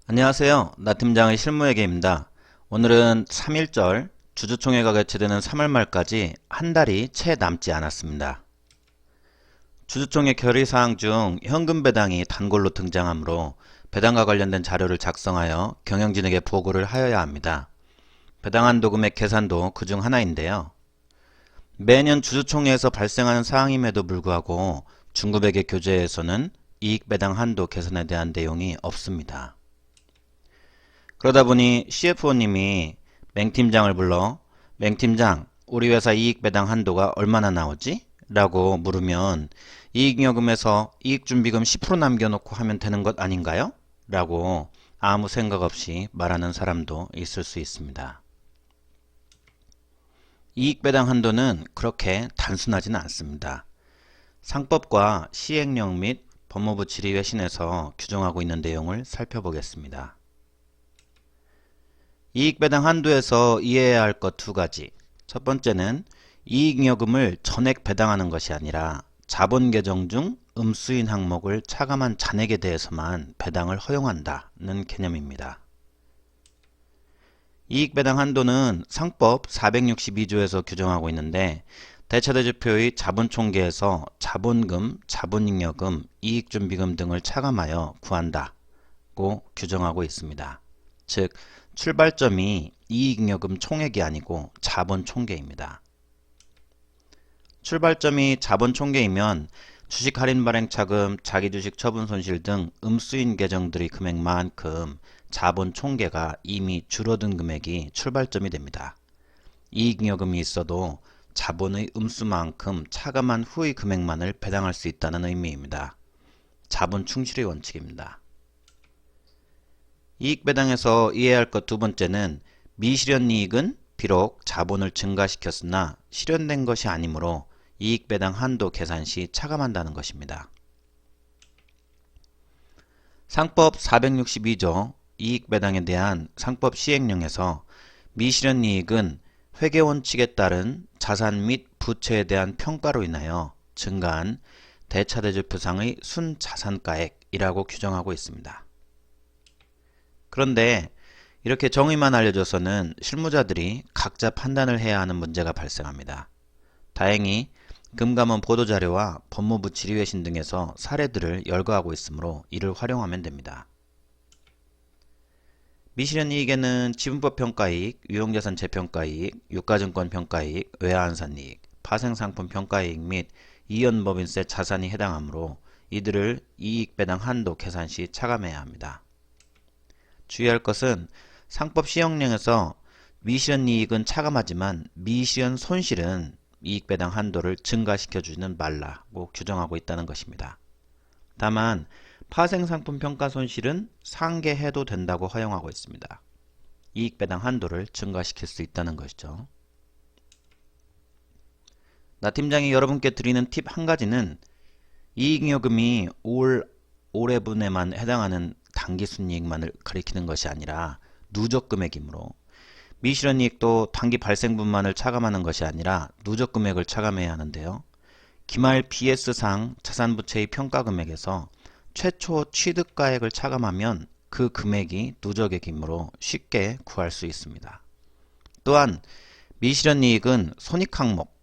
안녕하세요. 나 팀장의 실무회계입니다. 오늘은 3.1절 주주총회가 개최되는 3월 말까지 한 달이 채 남지 않았습니다. 주주총회 결의사항 중 현금 배당이 단골로 등장하므로 배당과 관련된 자료를 작성하여 경영진에게 보고를 하여야 합니다. 배당 한도 금액 계산도 그중 하나인데요. 매년 주주총회에서 발생하는 사항임에도 불구하고 중구회계 교재에서는 이익 배당 한도 계산에 대한 내용이 없습니다. 그러다 보니 CFO님이 맹팀장을 불러 맹팀장, 우리 회사 이익 배당 한도가 얼마나 나오지? 라고 물으면 이익여금에서 이익준비금 10% 남겨놓고 하면 되는 것 아닌가요? 라고 아무 생각 없이 말하는 사람도 있을 수 있습니다. 이익 배당 한도는 그렇게 단순하지는 않습니다. 상법과 시행령 및 법무부 질의회신에서 규정하고 있는 내용을 살펴보겠습니다. 이익배당 한도에서 이해해야 할 것 두 가지. 첫 번째는 이익여금을 전액 배당하는 것이 아니라 자본 계정 중 음수인 항목을 차감한 잔액에 대해서만 배당을 허용한다는 개념입니다. 이익배당 한도는 상법 462조에서 규정하고 있는데 대차대주표의 자본총계에서 자본금, 자본잉여금, 이익준비금 등을 차감하여 구한다고 규정하고 있습니다. 즉 출발점이 이익잉여금 총액이 아니고 자본총계입니다. 출발점이 자본총계이면 주식 할인 발행 차금, 자기주식 처분 손실 등 음수인 계정들의 금액만큼 자본총계가 이미 줄어든 금액이 출발점이 됩니다. 이익잉여금이 있어도 자본의 음수만큼 차감한 후의 금액만을 배당할 수 있다는 의미입니다. 자본 충실의 원칙입니다. 이익 배당에서 이해할 것 두 번째는 미실현 이익은 비록 자본을 증가시켰으나 실현된 것이 아니므로 이익 배당 한도 계산 시 차감한다는 것입니다. 상법 462조 이익 배당에 대한 상법 시행령에서 미실현 이익은 회계원칙에 따른 자산 및 부채에 대한 평가로 인하여 증가한 대차대주표상의 순자산가액이라고 규정하고 있습니다. 그런데 이렇게 정의만 알려줘서는 실무자들이 각자 판단을 해야 하는 문제가 발생합니다. 다행히 금감원 보도자료와 법무부 질의회신 등에서 사례들을 열거하고 있으므로 이를 활용하면 됩니다. 미실현 이익에는 지분법 평가이익, 유용자산 재평가이익, 유가증권 평가이익, 외화환산이익, 파생상품 평가이익 및 이연법인세 자산이 해당하므로 이들을 이익배당 한도 계산 시 차감해야 합니다. 주의할 것은 상법 시행령에서 미실현 이익은 차감하지만 미실현 손실은 이익배당 한도를 증가시켜주지는 말라고 규정하고 있다는 것입니다. 다만 파생상품 평가 손실은 상계해도 된다고 허용하고 있습니다. 이익배당 한도를 증가시킬 수 있다는 것이죠. 나 팀장이 여러분께 드리는 팁 한 가지는 이익여금이 올해분에만 해당하는 단기순이익만을 가리키는 것이 아니라 누적금액이므로 미실현이익도 단기 발생분만을 차감하는 것이 아니라 누적금액을 차감해야 하는데요. 기말 BS상 자산부채의 평가금액에서 최초 취득가액을 차감하면 그 금액이 누적액이므로 쉽게 구할 수 있습니다. 또한 미실현이익은 손익항목,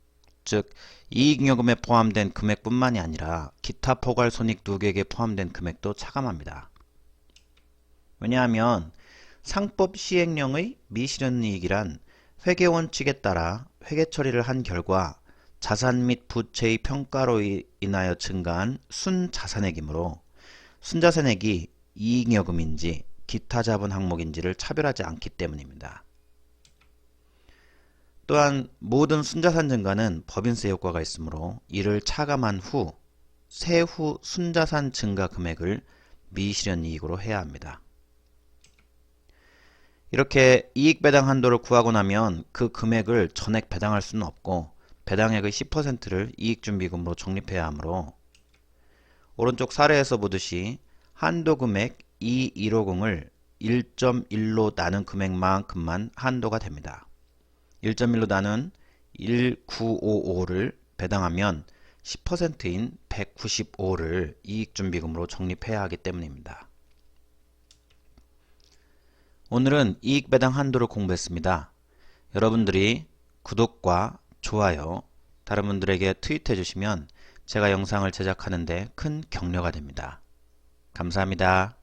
즉 이익여금에 포함된 금액뿐만이 아니라 기타 포괄손익 누객에 포함된 금액도 차감합니다. 왜냐하면 상법 시행령의 미실현이익이란 회계원칙에 따라 회계처리를 한 결과 자산 및 부채의 평가로 인하여 증가한 순자산액이므로 순자산액이 이익여금인지 기타 자본 항목인지를 차별하지 않기 때문입니다. 또한 모든 순자산 증가는 법인세 효과가 있으므로 이를 차감한 후 세후 순자산 증가 금액을 미실현이익으로 해야 합니다. 이렇게 이익배당 한도를 구하고 나면 그 금액을 전액 배당할 수는 없고 배당액의 10%를 이익준비금으로 적립해야 하므로 오른쪽 사례에서 보듯이 한도금액 2150을 1.1로 나눈 금액만큼만 한도가 됩니다. 1.1로 나눈 1955를 배당하면 10%인 195를 이익준비금으로 적립해야 하기 때문입니다. 오늘은 이익 배당 한도를 공부했습니다. 여러분들이 구독과 좋아요, 다른 분들에게 트윗해 주시면 제가 영상을 제작하는 데 큰 격려가 됩니다. 감사합니다.